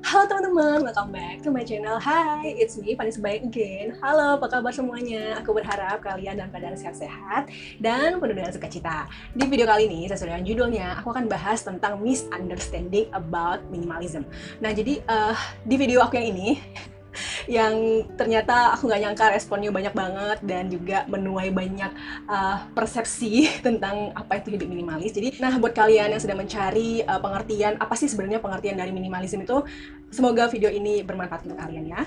Halo teman-teman, welcome back to my channel. Hi, it's me, Fanny Sebaik again. Halo, apa kabar semuanya? Aku berharap kalian dalam keadaan sehat-sehat dan penuh dengan sukacita. Di video kali ini, sesuai dengan judulnya, aku akan bahas tentang misunderstanding about minimalism. Nah, jadi di video aku yang ini, yang ternyata aku nggak nyangka responnya banyak banget dan juga menuai banyak persepsi tentang apa itu hidup minimalis. Jadi, nah buat kalian yang sedang mencari pengertian apa sih sebenarnya pengertian dari minimalism itu, semoga video ini bermanfaat untuk kalian ya.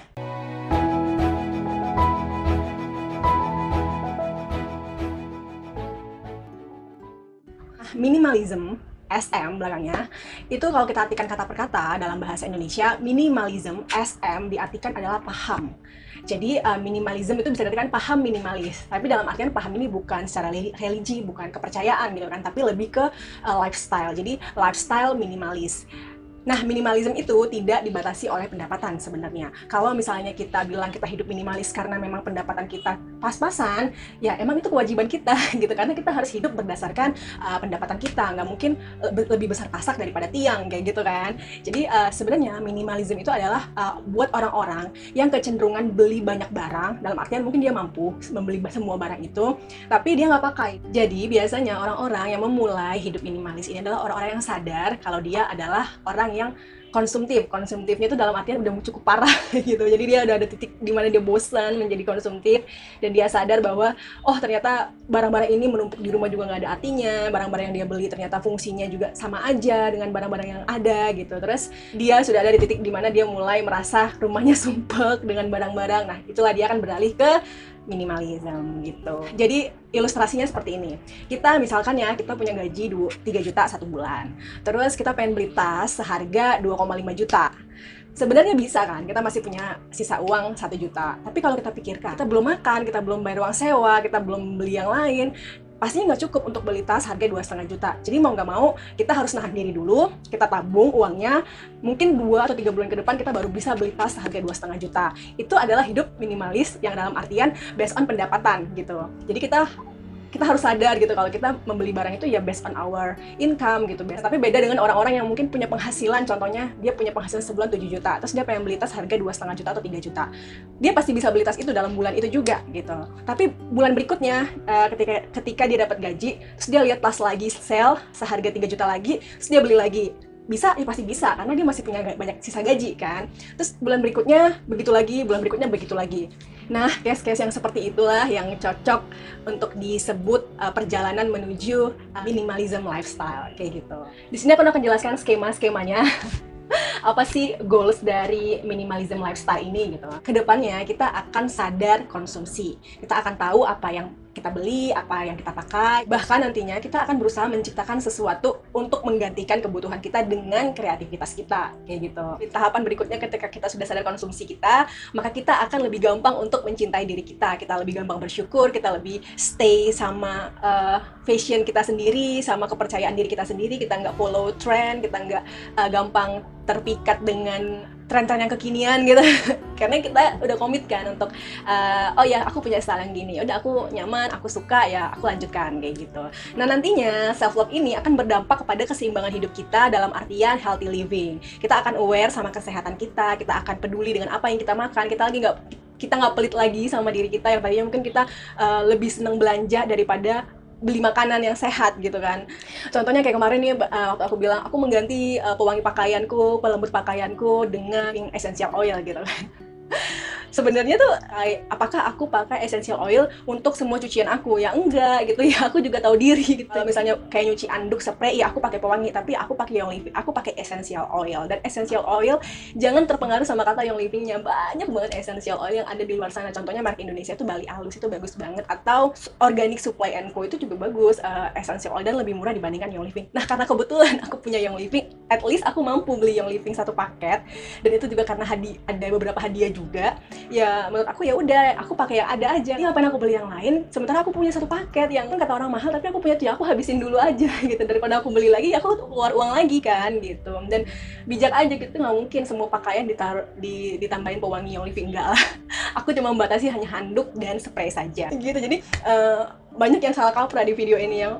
Minimalism SM belakangnya, itu kalau kita artikan kata per kata dalam bahasa Indonesia, minimalism SM diartikan adalah paham. Jadi minimalism itu bisa diartikan paham minimalis, tapi dalam artian paham ini bukan secara religi, bukan kepercayaan gitu kan, tapi lebih ke lifestyle. Jadi lifestyle minimalis. Nah, minimalism itu tidak dibatasi oleh pendapatan sebenarnya. Kalau misalnya kita bilang kita hidup minimalis karena memang pendapatan kita pas-pasan, ya emang itu kewajiban kita gitu. Karena kita harus hidup berdasarkan pendapatan kita. Nggak mungkin lebih besar pasak daripada tiang, kayak gitu kan. Jadi sebenarnya minimalism itu adalah buat orang-orang yang kecenderungan beli banyak barang, dalam artian mungkin dia mampu membeli semua barang itu, tapi dia nggak pakai. Jadi biasanya orang-orang yang memulai hidup minimalis ini adalah orang-orang yang sadar kalau dia adalah orang yang konsumtifnya itu dalam artian udah cukup parah gitu. Jadi dia udah ada titik di mana dia bosan menjadi konsumtif dan dia sadar bahwa oh ternyata barang-barang ini menumpuk di rumah juga nggak ada artinya, barang-barang yang dia beli ternyata fungsinya juga sama aja dengan barang-barang yang ada gitu. Terus dia sudah ada di titik di mana dia mulai merasa rumahnya sumpek dengan barang-barang. Nah, itulah dia akan beralih ke minimalism gitu. Jadi ilustrasinya seperti ini. Kita misalkan ya, kita punya gaji 3 juta satu bulan. Terus kita pengen beli tas seharga 2,5 juta. Sebenarnya bisa kan, kita masih punya sisa uang 1 juta. Tapi kalau kita pikirkan, kita belum makan, kita belum bayar uang sewa, kita belum beli yang lain, pastinya nggak cukup untuk beli tas harga 2,5 juta. Jadi mau nggak mau, kita harus nahan diri dulu, kita tabung uangnya, mungkin 2 atau 3 bulan ke depan kita baru bisa beli tas harga 2,5 juta. Itu adalah hidup minimalis yang dalam artian based on pendapatan gitu. Jadi kita harus sadar gitu kalau kita membeli barang itu ya based on our income gitu. Tapi beda dengan orang-orang yang mungkin punya penghasilan, contohnya dia punya penghasilan sebulan 7 juta, terus dia pengen beli tas harga 2,5 juta atau 3 juta. Dia pasti bisa beli tas itu dalam bulan itu juga gitu. Tapi bulan berikutnya ketika dia dapat gaji, terus dia lihat tas lagi sale seharga 3 juta lagi, terus dia beli lagi. Bisa, ya pasti bisa, karena dia masih punya banyak sisa gaji kan. Terus bulan berikutnya begitu lagi, bulan berikutnya begitu lagi. Nah, case-case yang seperti itulah yang cocok untuk disebut perjalanan menuju minimalism lifestyle, kayak gitu. Di sini aku akan jelaskan skema-skemanya. Apa sih goals dari minimalism lifestyle ini gitu. Kedepannya kita akan sadar konsumsi. Kita akan tahu apa yang kita beli, apa yang kita pakai. Bahkan nantinya kita akan berusaha menciptakan sesuatu untuk menggantikan kebutuhan kita dengan kreativitas kita, kayak gitu. Di tahapan berikutnya ketika kita sudah sadar konsumsi kita, maka kita akan lebih gampang untuk mencintai diri kita. Kita lebih gampang bersyukur, kita lebih stay sama fashion kita sendiri, sama kepercayaan diri kita sendiri. Kita nggak follow trend, kita nggak gampang terpikat dengan tren-tren yang kekinian gitu. Karena kita udah komit kan untuk oh ya aku punya style yang gini, udah aku nyaman, aku suka, ya aku lanjutkan kayak gitu. Nah nantinya self love ini akan berdampak kepada keseimbangan hidup kita dalam artian healthy living. Kita akan aware sama kesehatan kita akan peduli dengan apa yang kita makan, kita nggak pelit lagi sama diri kita yang tadinya mungkin kita lebih seneng belanja daripada beli makanan yang sehat gitu kan. Contohnya kayak kemarin nih waktu aku bilang aku mengganti pewangi pakaianku, pelembut pakaianku dengan essential oil gitu kan. Sebenarnya tuh apakah aku pakai essential oil untuk semua cucian aku? Ya enggak gitu ya, aku juga tahu diri gitu. Misalnya kayak nyuci anduk, spray, ya aku pakai pewangi, tapi aku pakai Young Living, aku pakai essential oil. Dan essential oil jangan terpengaruh sama kata Young Living-nya. Banyak banget essential oil yang ada di luar sana. Contohnya merek Indonesia itu Bali Alus itu bagus banget, atau Organic Supply & Co itu juga bagus, essential oil dan lebih murah dibandingkan Young Living. Nah, karena kebetulan aku punya Young Living, at least aku mampu beli Young Living satu paket, dan itu juga karena ada beberapa hadiah juga. Ya menurut aku ya udah, aku pakai yang ada aja. Ini ngapain aku beli yang lain sementara aku punya satu paket yang kan kata orang mahal, tapi aku punya tuh ya aku habisin dulu aja gitu, daripada aku beli lagi aku keluar uang lagi kan gitu. Dan bijak aja gitu, nggak mungkin semua pakaian ditambahin pewangi Young Living, enggak lah. Aku cuma membatasi hanya handuk dan spray saja gitu. Jadi banyak yang salah kaprah di video ini yang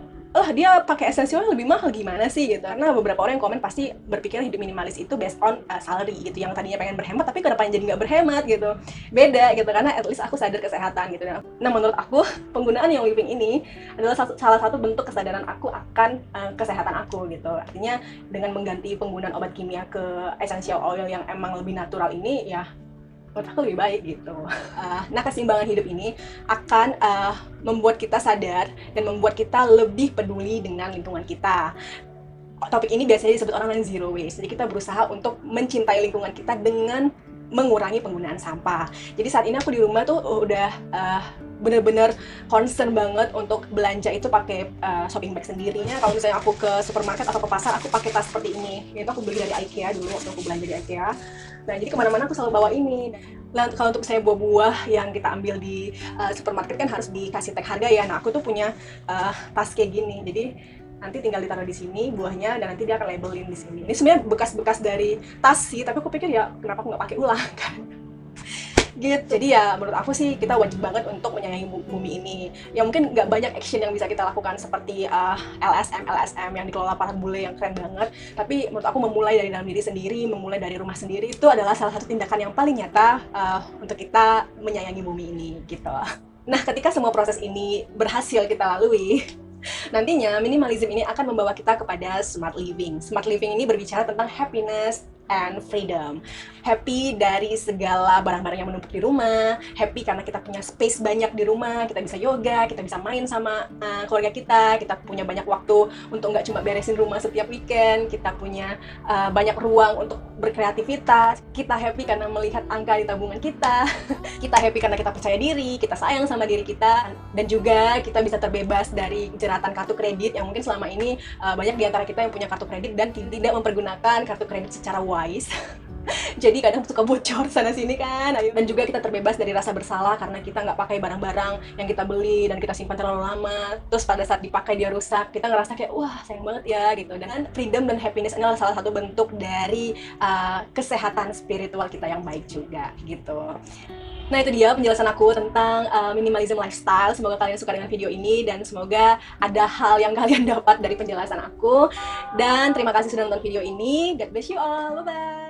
dia pakai essential oil lebih mahal gimana sih gitu. Karena beberapa orang yang komen pasti berpikir hidup minimalis itu based on salary gitu, yang tadinya pengen berhemat tapi kenapa jadi nggak berhemat gitu. Beda gitu, karena at least aku sadar kesehatan gitu. Nah, menurut aku penggunaan Young Living ini adalah salah satu bentuk kesadaran aku akan kesehatan aku gitu. Artinya dengan mengganti penggunaan obat kimia ke essential oil yang emang lebih natural ini, ya menurut aku lebih baik gitu. Nah, keseimbangan hidup ini akan membuat kita sadar dan membuat kita lebih peduli dengan lingkungan kita. Topik ini biasanya disebut orang dengan zero waste. Jadi kita berusaha untuk mencintai lingkungan kita dengan mengurangi penggunaan sampah. Jadi saat ini aku di rumah tuh udah bener-bener concern banget untuk belanja itu pakai shopping bag sendirinya. Kalau misalnya aku ke supermarket atau ke pasar, aku pakai tas seperti ini. Itu aku beli dari IKEA dulu waktu aku belanja di IKEA. Nah, jadi kemana-mana aku selalu bawa ini. Nah, kalau untuk misalnya buah-buah yang kita ambil di supermarket kan harus dikasih tag harga ya. Nah, aku tuh punya tas kayak gini. Jadi nanti tinggal ditaruh di sini buahnya dan nanti dia akan labelin di sini. Ini sebenarnya bekas-bekas dari tas sih, tapi aku pikir ya kenapa aku nggak pakai ulang kan? Gitu. Jadi ya menurut aku sih kita wajib banget untuk menyayangi bumi ini. Ya mungkin nggak banyak action yang bisa kita lakukan seperti LSM yang dikelola para bule yang keren banget. Tapi menurut aku memulai dari dalam diri sendiri, memulai dari rumah sendiri itu adalah salah satu tindakan yang paling nyata untuk kita menyayangi bumi ini gitu. Nah, ketika semua proses ini berhasil kita lalui, nantinya minimalism ini akan membawa kita kepada smart living. Smart living ini berbicara tentang happiness and freedom. Happy dari segala barang-barang yang menumpuk di rumah, happy karena kita punya space banyak di rumah, kita bisa yoga, kita bisa main sama keluarga kita punya banyak waktu untuk nggak cuma beresin rumah setiap weekend, kita punya banyak ruang untuk berkreativitas, kita happy karena melihat angka di tabungan kita, kita happy karena kita percaya diri, kita sayang sama diri kita, dan juga kita bisa terbebas dari jeratan kartu kredit yang mungkin selama ini banyak di antara kita yang punya kartu kredit dan tidak mempergunakan kartu kredit secara wise. Jadi kadang suka bocor sana sini kan. Dan juga kita terbebas dari rasa bersalah karena kita nggak pakai barang-barang yang kita beli dan kita simpan terlalu lama, terus pada saat dipakai dia rusak, kita ngerasa kayak wah sayang banget ya gitu. Dan freedom dan happiness adalah salah satu bentuk dari kesehatan spiritual kita yang baik juga gitu. Nah, itu dia penjelasan aku tentang minimalism lifestyle. Semoga kalian suka dengan video ini dan semoga ada hal yang kalian dapat dari penjelasan aku. Dan terima kasih sudah nonton video ini. God bless you all. Bye-bye.